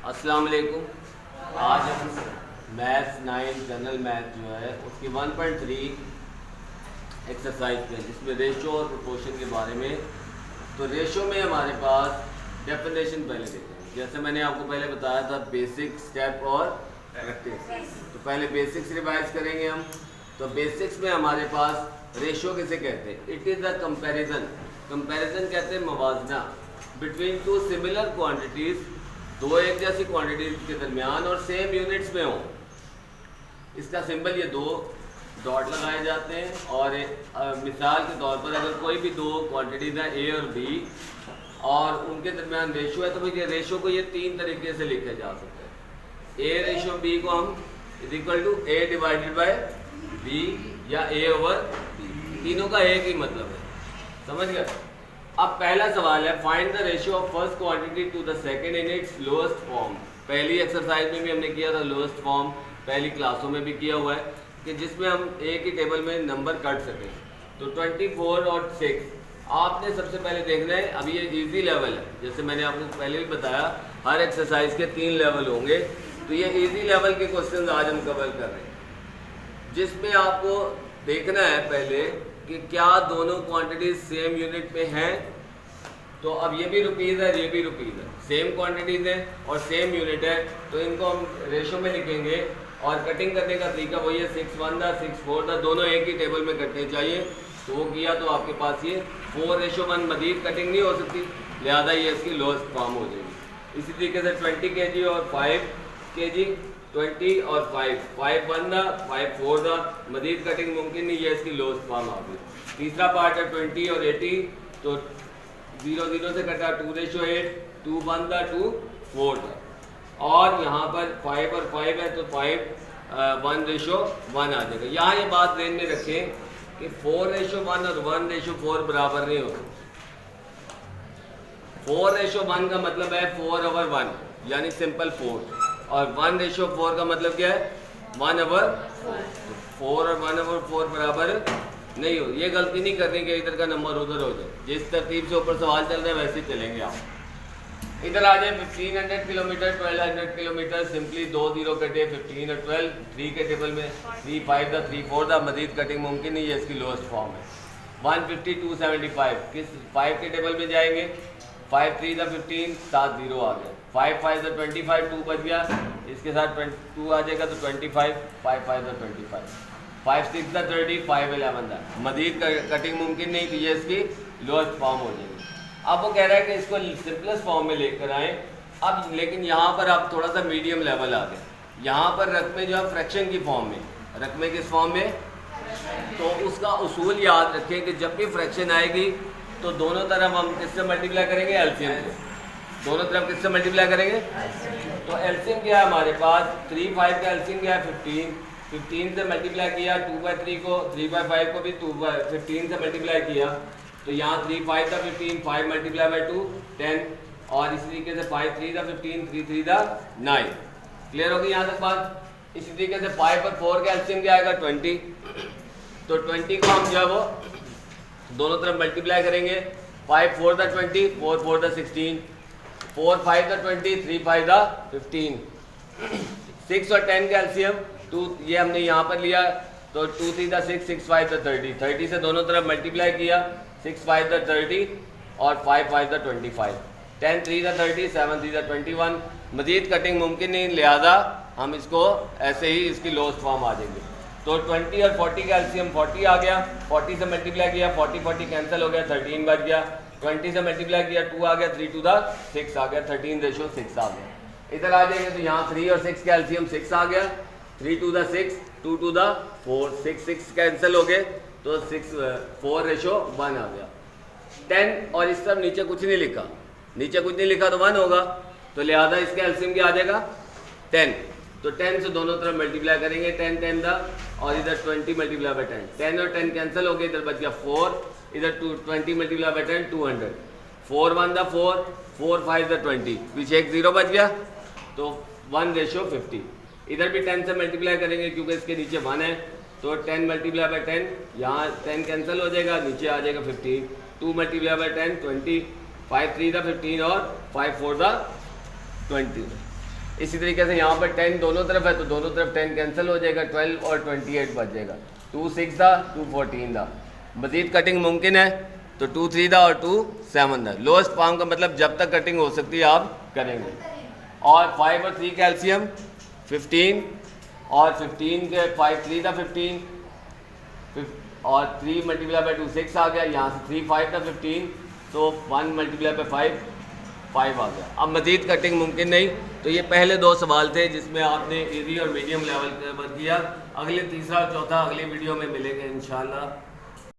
अस्सलाम वालेकुम। आज हम मैथ्स 9 जनरल मैथ जो है उसकी 1.3 एक्सरसाइज पे जिसमें रेशो और प्रोपोर्शन के बारे में। तो रेशो में हमारे पास डेफिनेशन पहले देखेंगे, जैसे मैंने आपको पहले बताया था बेसिक, स्टेप और प्रैक्टिस। तो पहले बेसिक्स रिवाइज करेंगे हम। तो बेसिक्स में हमारे पास रेशो किसे कहते हैं? It is the comparison. Comparison कहते हैं मवाजना बिटवीन टू सिमिलर क्वांटिटीज़, दो एक जैसी क्वांटिटीज के दरमियान और सेम यूनिट्स में हो। इसका सिंबल ये दो डॉट लगाए जाते हैं। और मिसाल के तौर पर अगर कोई भी दो क्वांटिटीज हैं ए और बी और उनके दरमियान रेशो है, तो भाई ये रेशो को ये तीन तरीके से लिखे जा सकते हैं। ए रेशो बी को हम is equal to a divided by b या ए ओवर बी, तीनों का एक ही मतलब है। समझ गए? अब पहला सवाल है, find the ratio of first quantity to the second in its lowest form. पहली एक्सरसाइज में भी हमने किया था लोएस्ट फॉर्म, पहली क्लासों में भी किया हुआ है कि जिसमें हम एक ही टेबल में नंबर काट सकें। तो 24 और 6 आपने सबसे पहले देखना है। अभी ये इजी लेवल है, जैसे मैंने आपको पहले भी बताया हर एक्सरसाइज के 3 लेवल होंगे। तो ये इजी लेवल के क्वेश्चन आज हम कवर कर रहे हैं, जिसमें आपको देखना है पहले कि क्या दोनों क्वांटिटीज सेम यूनिट में हैं। तो अब ये भी रुपीज़ है, ये भी रुपीज़ है, सेम क्वांटिटीज़ है और सेम यूनिट है, तो इनको हम रेशो में लिखेंगे। और कटिंग करने का तरीका वही है, 6 1 था 6 4 था, दोनों एक ही टेबल में कटने चाहिए। तो वो किया तो आपके पास ये 4:1 मजीद कटिंग नहीं हो सकती, लिहाजा ये इसकी लोएस्ट फॉर्म हो जाएगी। इसी तरीके से 20 kg और 5 kg, 20 और 5 1 था 5 4 था, मजीद कटिंग मुमकिन नहीं, ये इसकी लोएस्ट फॉर्म आ गई। तीसरा पार्ट है 20 और 80, तो 0 0 से कटा 2:8, 2 1 था 2 4 था। और यहाँ पर 5 और 5 है तो 5 1:1 आ जाएगा। यहाँ ये बात ध्यान में रखें कि 4:1 और 1:4 बराबर नहीं होते। 4:1 का मतलब है 4/1 यानी सिंपल 4, और 1:4 का मतलब क्या है 1/4। 4 और 1/4 बराबर नहीं हो। ये गलती नहीं करनी कि इधर का नंबर उधर हो जाए। जिस तरतीब से ऊपर सवाल चल रहा है वैसे ही चलेंगे आप। इधर आ जाए 1500 किलोमीटर 1200 किलोमीटर, सिंपली 2 0 कटे 15 और 12, 3 के टेबल में 3 5 था 3 4 था, मजीद कटिंग मुमकिन नहीं है, इसकी लोएस्ट फॉर्म है। 150 275 किस 5 के टेबल में जाएंगे, 5 3 था 15, 7 0 आ गया, 5 5 था 25, 2 बच गया, इसके साथ 2 आ जाएगा तो 25, 5 5 था 25, 5 6 था 30, 5 11 था, मजीद कटिंग मुमकिन नहीं, तो ये इसकी लोएस्ट फॉर्म हो जाएगी। अब वो कह रहा है कि इसको सिंपलेस्ट फॉर्म में लेकर आए। अब लेकिन यहाँ पर आप थोड़ा सा मीडियम लेवल आ गए। यहाँ पर रकमें जो है फ्रैक्शन की फॉर्म में, रकमें किस फॉर्म में, तो उसका उसूल याद रखें कि जब भी फ्रैक्शन आएगी तो दोनों तरफ हम किससे मल्टीप्लाई करेंगे, एलसीएम से। दोनों तरफ किससे मल्टीप्लाई करेंगे, तो एलसीएम क्या है हमारे पास 3 5 का एलसीएम क्या है 15 से मल्टीप्लाई किया, 2/3 को 3/5 को भी 15 से मल्टीप्लाई किया, तो यहाँ 3 5 था 15, 5 मल्टीप्लाई बाई 2 10, और इसी तरीके से 5 3 था 15, 3 3 था 9। क्लियर होगी यहाँ तक बात। इसी तरीके से 5 और 4 का एलसीएम क्या आएगा 20, तो 20 को हम जो है वो दोनों तरफ मल्टीप्लाई करेंगे। 5 4 था 20, 4 4 था 16, 4 5 था 20, 3 5 था 15। 6 और 10 का एलसीएम 2, ये हमने यहाँ पर लिया, तो 2 3 था 6, 6 5 था 30, 30 से दोनों तरफ मल्टीप्लाई किया, 6 5 था 30 और 5 5 था 25, 10 3 था 30, 7 3 था 21, मजीद कटिंग मुमकिन नहीं, लिहाजा हम इसको ऐसे ही इसकी लोएस्ट फॉर्म आ जाएगी। तो 20 और 40 का एलसीएम 40 आ गया, 40 से मल्टीप्लाई किया, 40 40 कैंसिल हो गया, 13 बच गया, 20 से मल्टीप्लाई किया 2 आ गया, 3 2 था 6 आ गया, 13:6 आ गया। इधर आ जाएंगे तो यहाँ 3 और 6 का एलसीएम 6 आ गया, 3 2 था 6, 2 2 था 4, 6 6 कैंसिल हो गए, तो 4:1 आ गया। 10 और इस तरफ नीचे कुछ नहीं लिखा, नीचे कुछ नहीं लिखा तो 1 होगा, तो लिहाजा इसका एलसीएम क्या आ जाएगा 10। तो 10 से दोनों तरफ मल्टीप्लाई करेंगे, 10 10 था और इधर 20 मल्टीप्लाई बाई 10, 10 और 10 कैंसिल हो गए, इधर बच गया 4, इधर 20 मल्टीप्लाई बाई 10 200, 4 1 था 4, 4 5 था 20, पीछे एक 0 बच गया, तो 1:50। इधर भी 10 से मल्टीप्लाई करेंगे क्योंकि इसके नीचे 1 है, तो 10 मल्टीप्लाई बाई 10, यहाँ 10 कैंसिल हो जाएगा, नीचे आ जाएगा 15, 2 मल्टीप्लाई बाई 10 20, 5 3 था 15 और 5 4 था 20। इसी तरीके से यहाँ पर 10 दोनों तरफ है तो दोनों तरफ 10 कैंसिल हो जाएगा, 12 और 28 बच जाएगा। 2 6 था, 2 14 था। मज़ीद कटिंग मुमकिन है तो 2 3 था और 2 7 था। लोएस्ट फॉर्म का मतलब जब तक कटिंग हो सकती है आप करेंगे। और 5 और 3 कैल्शियम 15 और 15 के 5 3 था 15 और 3 मल्टीप्लाई बाई 2 6 आ गया। यहाँ से 3 5 था 15 तो 1 मल्टीप्लाई बाई 5 आ गया। अब मज़ीद कटिंग मुमकिन नहीं। तो ये पहले 2 सवाल थे जिसमें आपने इजी और मीडियम लेवल कवर किया। अगले तीसरा और चौथा अगली वीडियो में मिलेंगे इंशाल्लाह।